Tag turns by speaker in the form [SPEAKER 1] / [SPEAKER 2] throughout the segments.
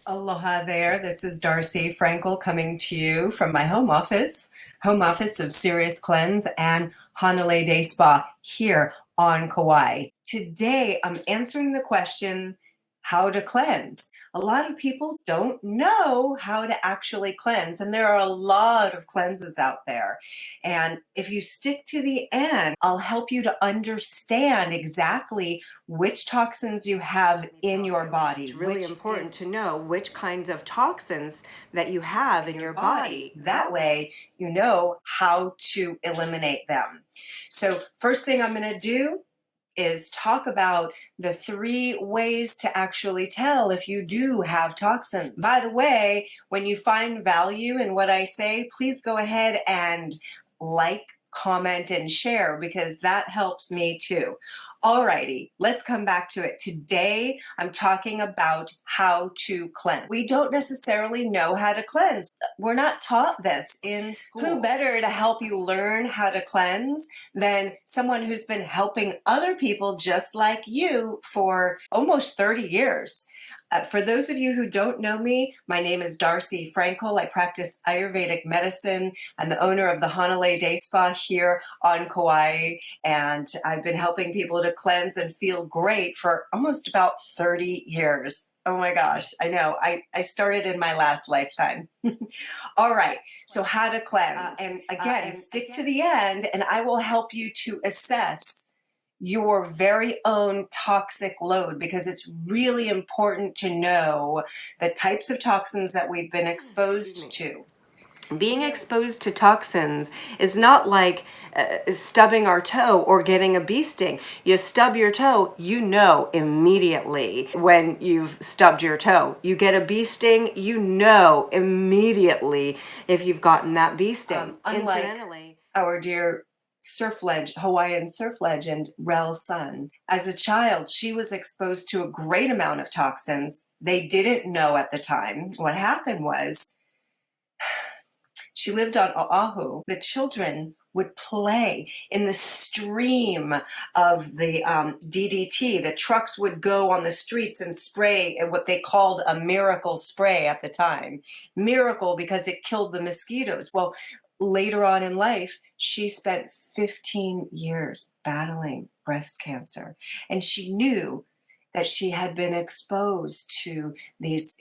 [SPEAKER 1] Aloha there. This is Darcy Frankel coming to you from my home office of Serious Cleanse and Hanalei Day Spa here on Kauai. Today, I'm answering the question, how to cleanse. A lot of people don't know how to actually cleanse, and there are a lot of cleanses out there. And if you stick to the end, I'll help you to understand exactly which toxins you have in your body.
[SPEAKER 2] It's really important to know which kinds of toxins that you have in your body.
[SPEAKER 1] That way, you know how to eliminate them. So, first thing I'm going to do is talk about the 3 ways to actually tell if you do have toxins. By the way, when you find value in what I say, please go ahead and like, comment, and share because that helps me too. Alrighty, let's come back to it. Today, I'm talking about how to cleanse. We don't necessarily know how to cleanse. We're not taught this in school. Who better to help you learn how to cleanse than someone who's been helping other people just like you for almost 30 years? For those of you who don't know me, my name is Darcy Frankel. I practice Ayurvedic medicine. I'm the owner of the Hanalei Day Spa here on Kauai, and I've been helping people to cleanse and feel great for almost about 30 years. Oh my gosh, I know. I started in my last lifetime. All right, so how to cleanse. And again, stick to the end, and I will help you to assess your very own toxic load because it's really important to know the types of toxins that we've been exposed to.
[SPEAKER 2] Being exposed to toxins is not like stubbing our toe or getting a bee sting. You stub your toe, you know immediately when you've stubbed your toe. You get a bee sting, you know immediately if you've gotten that bee sting.
[SPEAKER 1] Incidentally, our dear Hawaiian surf legend, Rel Sun. As a child, she was exposed to a great amount of toxins. They didn't know at the time. What happened was she lived on Oahu. The children would play in the stream of the DDT. The trucks would go on the streets and spray what they called a miracle spray at the time. Miracle because it killed the mosquitoes. Well, later on in life, she spent 15 years battling breast cancer, and she knew that she had been exposed to these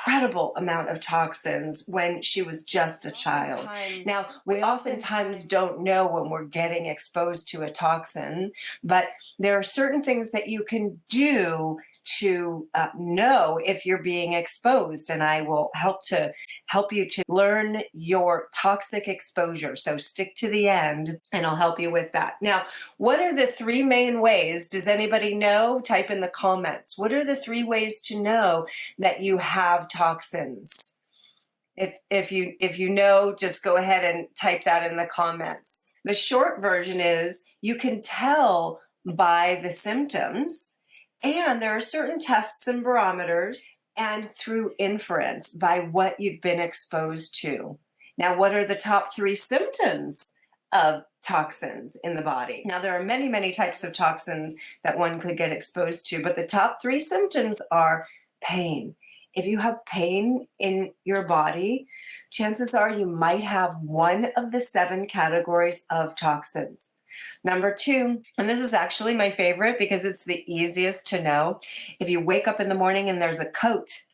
[SPEAKER 1] incredible amount of toxins when she was just a child. Now, we oftentimes don't know when we're getting exposed to a toxin, but there are certain things that you can do to know if you're being exposed, and I will help you to learn your toxic exposure. So stick to the end and I'll help you with that. Now, what are the 3 main ways? Does anybody know? Type in the comments. What are the 3 ways to know that you have toxins? If you know, just go ahead and type that in the comments. The short version is you can tell by the symptoms, and there are certain tests and barometers, and through inference by what you've been exposed to. Now, what are the top 3 symptoms of toxins in the body? Now, there are many, many types of toxins that one could get exposed to, but the top 3 symptoms are pain. If you have pain in your body, chances are you might have one of the 7 categories of toxins. Number 2, and this is actually my favorite because it's the easiest to know. If you wake up in the morning and there's a coat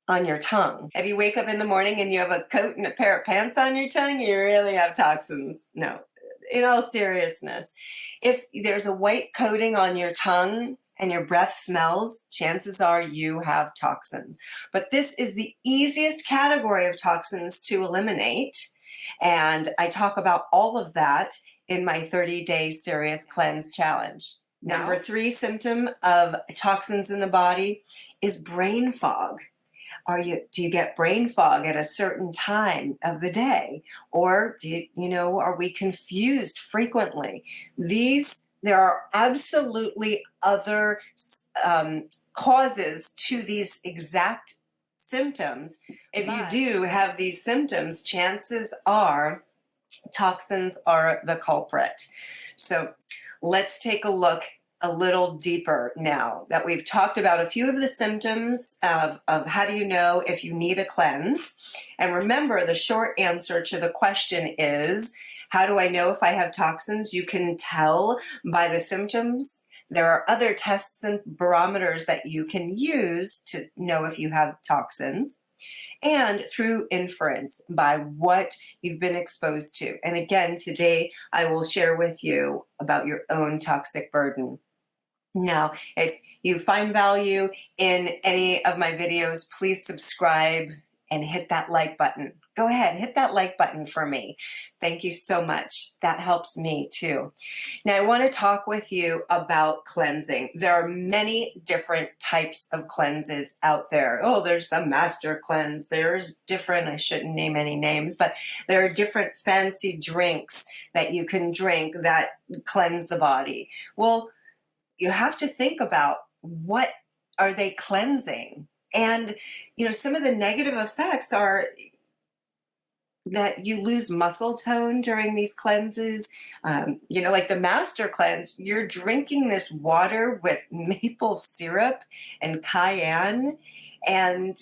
[SPEAKER 1] on your tongue. If you wake up in the morning and you have a coat and a pair of pants on your tongue, you really have toxins. No, in all seriousness. If there's a white coating on your tongue and your breath smells, chances are you have toxins. But this is the easiest category of toxins to eliminate. And I talk about all of that in my 30-day serious cleanse challenge. Number 3 symptom of toxins in the body is brain fog. Do you get brain fog at a certain time of the day? Or are we confused frequently? There are absolutely other causes to these exact symptoms. If you do have these symptoms, chances are toxins are the culprit. So let's take a look a little deeper now that we've talked about a few of the symptoms of how do you know if you need a cleanse. And remember, the short answer to the question is, how do I know if I have toxins? You can tell by the symptoms. There are other tests and barometers that you can use to know if you have toxins, and through inference by what you've been exposed to. And again, today I will share with you about your own toxic burden. Now, if you find value in any of my videos, please subscribe and hit that like button. Go ahead, hit that like button for me. Thank you so much. That helps me too. Now, I want to talk with you about cleansing. There are many different types of cleanses out there. Oh, there's the master cleanse. There's different, I shouldn't name any names, but there are different fancy drinks that you can drink that cleanse the body. Well, you have to think about, what are they cleansing? And, some of the negative effects are that you lose muscle tone during these cleanses. Like the master cleanse, you're drinking this water with maple syrup and cayenne, and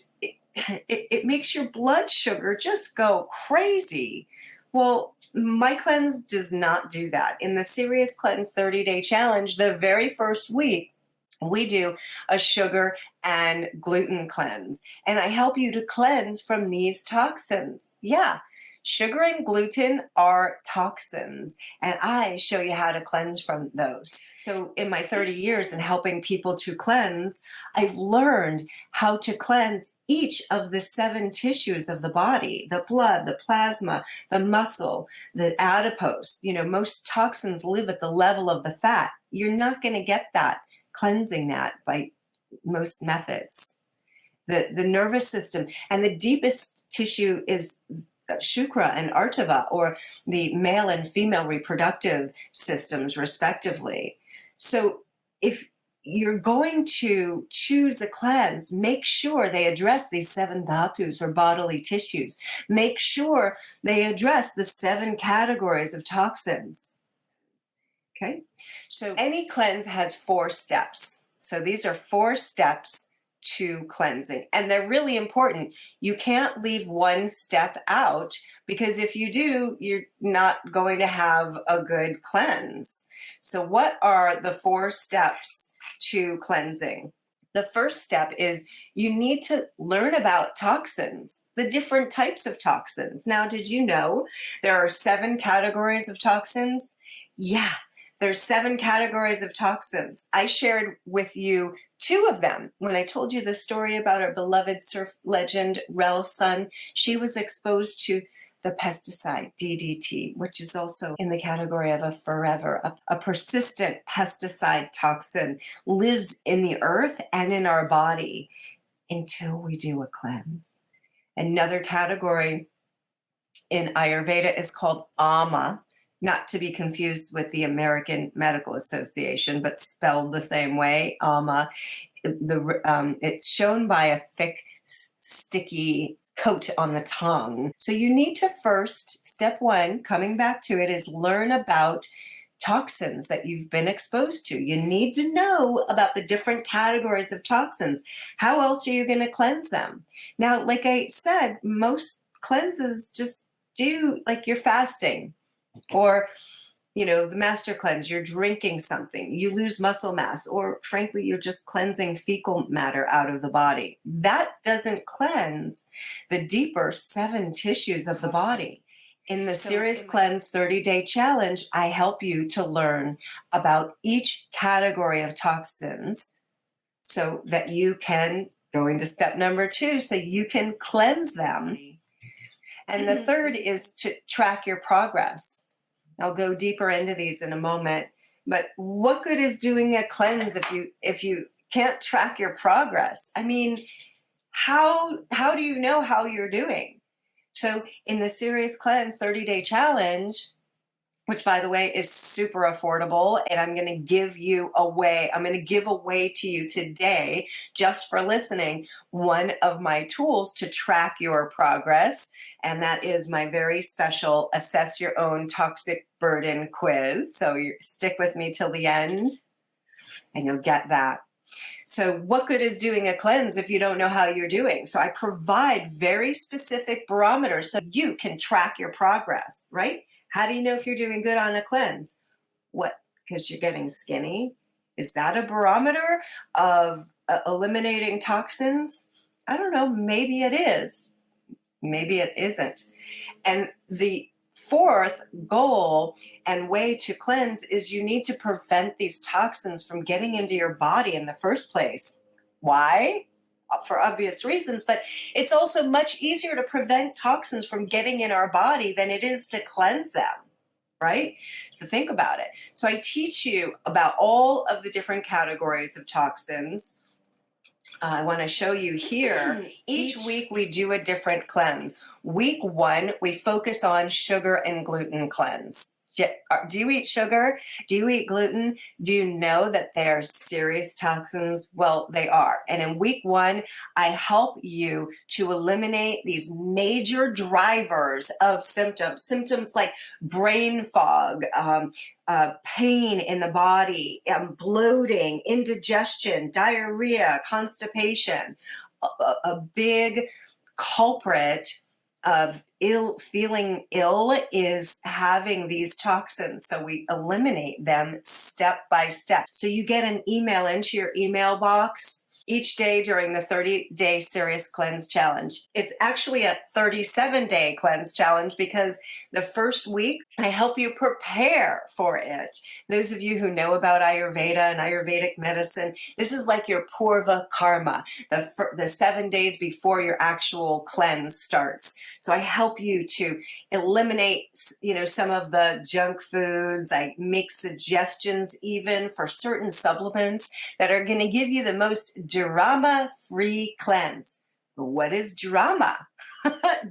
[SPEAKER 1] it makes your blood sugar just go crazy. Well, my cleanse does not do that. In the Serious Cleanse 30-day challenge, the very first week, we do a sugar and gluten cleanse, and I help you to cleanse from these toxins. Yeah, sugar and gluten are toxins, and I show you how to cleanse from those. So in my 30 years in helping people to cleanse, I've learned how to cleanse each of the 7 tissues of the body: the blood, the plasma, the muscle, the adipose. Most toxins live at the level of the fat. You're not going to get that cleansing that by most methods. The nervous system, and the deepest tissue is Shukra and Artava, or the male and female reproductive systems, respectively. So if you're going to choose a cleanse, make sure they address these 7 dhatus, or bodily tissues. Make sure they address the 7 categories of toxins. Okay, so any cleanse has 4 steps. So these are 4 steps to cleansing, and they're really important. You can't leave one step out, because if you do, you're not going to have a good cleanse. So what are the 4 steps to cleansing? The first step is you need to learn about toxins, the different types of toxins. Now, did you know there are 7 categories of toxins? Yeah. There's 7 categories of toxins. I shared with you 2 of them when I told you the story about our beloved surf legend, Rel's son. She was exposed to the pesticide DDT, which is also in the category of a forever, a persistent pesticide toxin, lives in the earth and in our body until we do a cleanse. Another category in Ayurveda is called ama, not to be confused with the American Medical Association, but spelled the same way, ama. It's shown by a thick, sticky coat on the tongue. So you need to first, step 1, coming back to it, is learn about toxins that you've been exposed to. You need to know about the different categories of toxins. How else are you going to cleanse them? Now, like I said, most cleanses just do, like you're fasting, or the master cleanse, you're drinking something, you lose muscle mass, or frankly, you're just cleansing fecal matter out of the body. That doesn't cleanse the deeper 7 tissues of the body. In the Serious Cleanse 30-day challenge, I help you to learn about each category of toxins so that you can, going to step number 2, so you can cleanse them. And the third is to track your progress. I'll go deeper into these in a moment, but what good is doing a cleanse if you can't track your progress? I mean, how do you know how you're doing? So in the Serious Cleanse 30-day challenge, which by the way is super affordable, and I'm going to give away to you today, just for listening, one of my tools to track your progress, and that is my very special Assess Your Own Toxic Burden quiz. So stick with me till the end. and you'll get that. So what good is doing a cleanse if you don't know how you're doing? So I provide very specific barometers so you can track your progress, right? How do you know if you're doing good on a cleanse? What? Because you're getting skinny? Is that a barometer of eliminating toxins? I don't know. Maybe it is. Maybe it isn't. And the fourth goal and way to cleanse is you need to prevent these toxins from getting into your body in the first place. Why? For obvious reasons, but it's also much easier to prevent toxins from getting in our body than it is to cleanse them, right? So think about it. So I teach you about all of the different categories of toxins. I want to show you here. Each week we do a different cleanse. Week 1, we focus on sugar and gluten cleanse. Do you eat sugar? Do you eat gluten? Do you know that they are serious toxins? Well, they are. And in week 1, I help you to eliminate these major drivers of symptoms. Symptoms like brain fog, pain in the body, bloating, indigestion, diarrhea, constipation. A big culprit of feeling ill is having these toxins. So we eliminate them step by step. So you get an email into your email box each day during the 30-day serious cleanse challenge. It's actually a 37-day cleanse challenge because the first week I help you prepare for it. Those of you who know about Ayurveda and Ayurvedic medicine, this is like your Purva Karma, the 7 days before your actual cleanse starts. So I help you to eliminate, some of the junk foods. I make suggestions even for certain supplements that are going to give you the most drama-free cleanse. What is drama?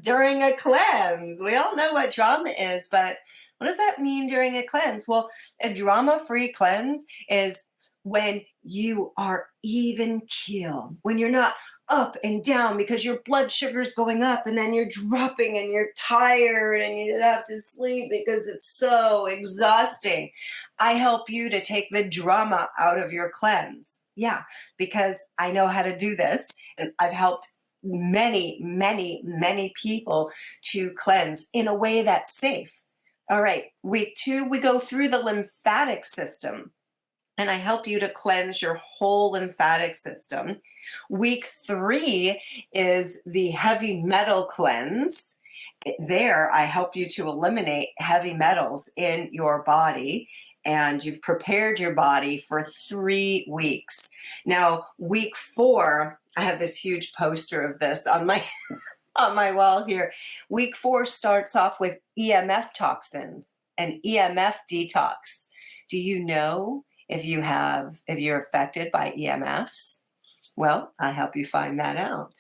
[SPEAKER 1] During a cleanse. We all know what drama is, but what does that mean during a cleanse? Well, a drama-free cleanse is when you are even keel, when you're not up and down because your blood sugar is going up and then you're dropping and you're tired and you have to sleep because it's so exhausting. I help you to take the drama out of your cleanse. Yeah, because I know how to do this, and I've helped many, many, many people to cleanse in a way that's safe. All right, week 2, we go through the lymphatic system, and I help you to cleanse your whole lymphatic system. Week 3 is the heavy metal cleanse. There, I help you to eliminate heavy metals in your body, and you've prepared your body for 3 weeks. Now, week 4, I have this huge poster of this on my on my wall here. Week 4 starts off with EMF toxins and EMF detox. Do you know if you're affected by EMFs? Well, I help you find that out.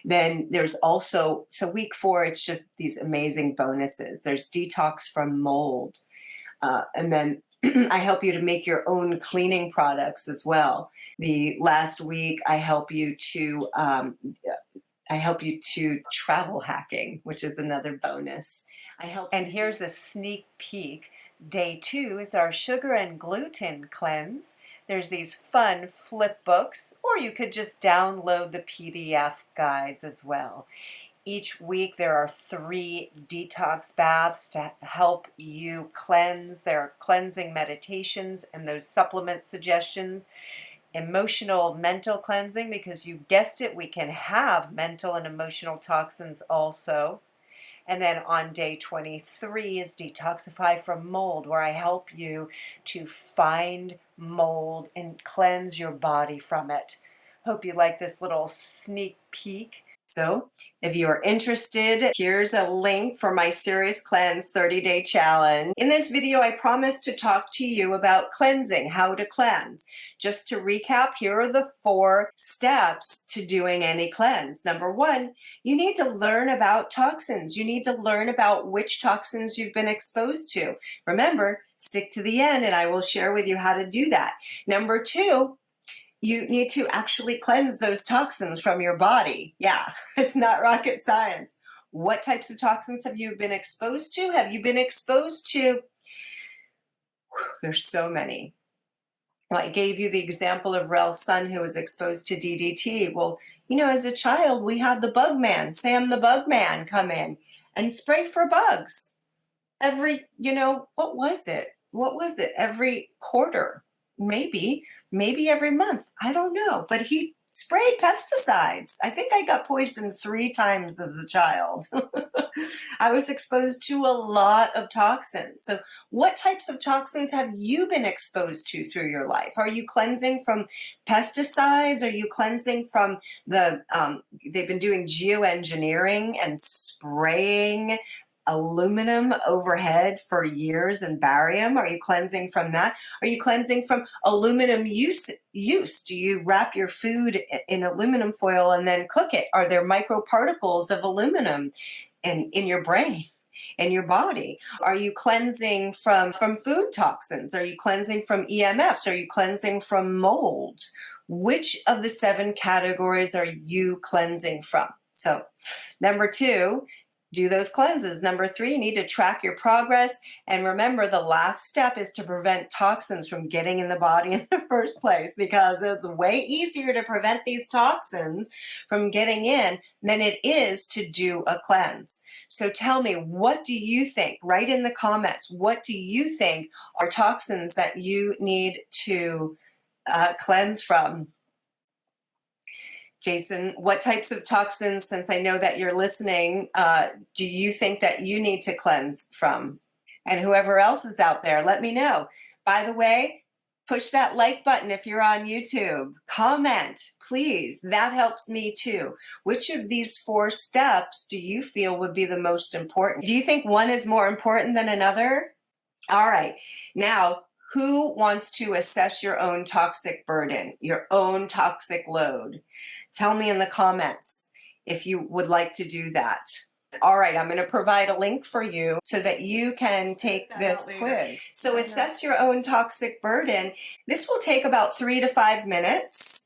[SPEAKER 1] Then there's also, so week 4, it's just these amazing bonuses. There's detox from mold. And then I help you to make your own cleaning products as well. The last week, I help you to travel hacking, which is another bonus. And here's a sneak peek. Day 2 is our sugar and gluten cleanse. There's these fun flip books, or you could just download the PDF guides as well. Each week there are 3 detox baths to help you cleanse. There are cleansing meditations and those supplement suggestions. Emotional, mental cleansing, because you guessed it, we can have mental and emotional toxins also. And then on day 23 is Detoxify from Mold, where I help you to find mold and cleanse your body from it. Hope you like this little sneak peek. So if you are interested, here's a link for my Serious Cleanse 30-day challenge. In this video, I promised to talk to you about cleansing, how to cleanse. Just to recap, here are the 4 steps to doing any cleanse. Number 1, you need to learn about toxins. You need to learn about which toxins you've been exposed to. Remember, stick to the end and I will share with you how to do that. Number 2, you need to actually cleanse those toxins from your body. Yeah, it's not rocket science. What types of toxins have you been exposed to? Have you been exposed to? There's so many. Well, I gave you the example of Rel's son who was exposed to DDT. Well, as a child, we had the bug man, Sam the bug man, come in and spray for bugs every, what was it? What was it? Every quarter, maybe every month. I don't know. But he sprayed pesticides. I think I got poisoned 3 times as a child. I was exposed to a lot of toxins. So, what types of toxins have you been exposed to through your life? Are you cleansing from pesticides? Are you cleansing from they've been doing geoengineering and spraying aluminum overhead for years and barium? Are you cleansing from that? Are you cleansing from aluminum use? Do you wrap your food in aluminum foil and then cook it? Are there microparticles of aluminum in your brain, in your body? Are you cleansing from food toxins? Are you cleansing from EMFs? Are you cleansing from mold? Which of the 7 categories are you cleansing from? So, number 2, do those cleanses. Number 3, you need to track your progress. And remember, the last step is to prevent toxins from getting in the body in the first place, because it's way easier to prevent these toxins from getting in than it is to do a cleanse. So tell me, what do you think? Write in the comments, what do you think are toxins that you need to cleanse from? Jason, what types of toxins, since I know that you're listening, do you think that you need to cleanse from? And whoever else is out there, let me know. By the way, push that like button if you're on YouTube. Comment, please. That helps me too. Which of these 4 steps do you feel would be the most important? Do you think one is more important than another? All right. Now, who wants to assess your own toxic burden, your own toxic load? Tell me in the comments if you would like to do that. All right, I'm going to provide a link for you so that you can take this quiz. So assess your own toxic burden. This will take about 3 to 5 minutes.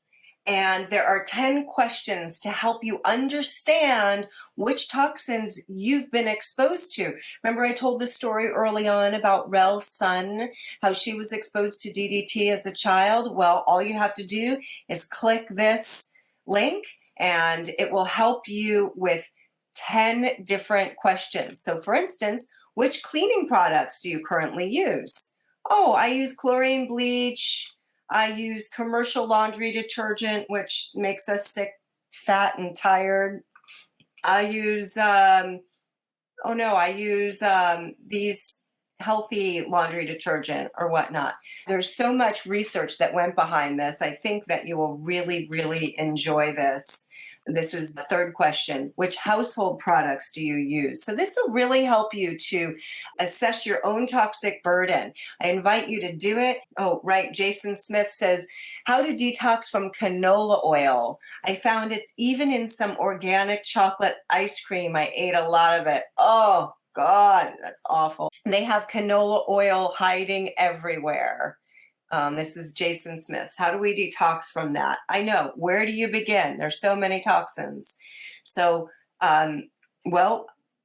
[SPEAKER 1] And there are 10 questions to help you understand which toxins you've been exposed to. Remember, I told the story early on about Rel's son, how she was exposed to DDT as a child. Well, all you have to do is click this link and it will help you with 10 different questions. So for instance, which cleaning products do you currently use? Oh, I use chlorine bleach. I use commercial laundry detergent, which makes us sick, fat, and tired. I use, these healthy laundry detergent or whatnot. There's so much research that went behind this. I think that you will really, really enjoy this. This is the 3rd question. Which household products do you use? So this will really help you to assess your own toxic burden. I invite you to do it. Oh, right. Jason Smith says, how to detox from canola oil. I found it's even in some organic chocolate ice cream. I ate a lot of it. Oh, God, that's awful. They have canola oil hiding everywhere. This is Jason Smith. How do we detox from that? I know. Where do you begin? There's so many toxins. So,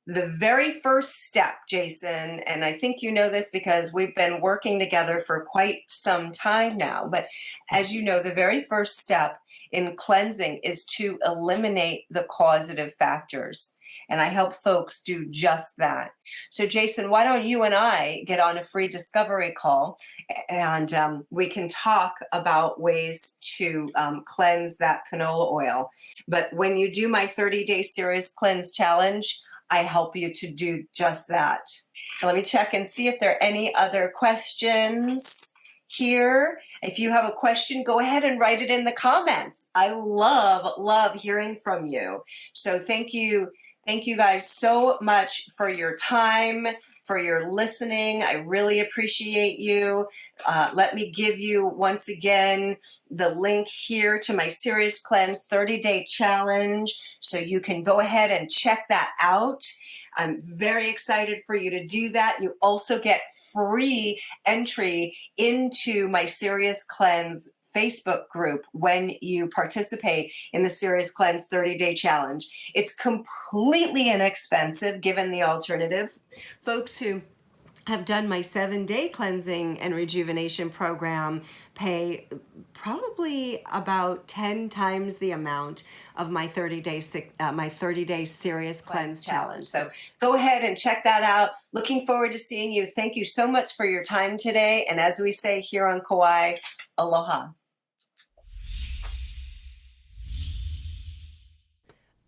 [SPEAKER 1] the very first step, Jason, and I think you know this because we've been working together for quite some time now, but as you know, the very first step in cleansing is to eliminate the causative factors. And I help folks do just that. So Jason, why don't you and I get on a free discovery call and we can talk about ways to cleanse that canola oil. But when you do my 30-day serious cleanse challenge, I help you to do just that. Let me check and see if there are any other questions here. If you have a question, go ahead and write it in the comments. I love hearing from you. So thank you guys so much for your time, for your listening. I really appreciate you. Let me give you once again the link here to my Serious Cleanse 30-day challenge so you can go ahead and check that out. I'm very excited for you to do that. You also get free entry into my Serious Cleanse Facebook group when you participate in the Serious Cleanse 30-day challenge. It's completely inexpensive given the alternative. Folks who
[SPEAKER 2] have done my 7-day cleansing and rejuvenation program pay probably about 10 times the amount of my 30-day serious cleanse challenge.
[SPEAKER 1] So go ahead and check that out. Looking forward to seeing you. Thank you so much for your time today. And as we say here on Kauai, aloha.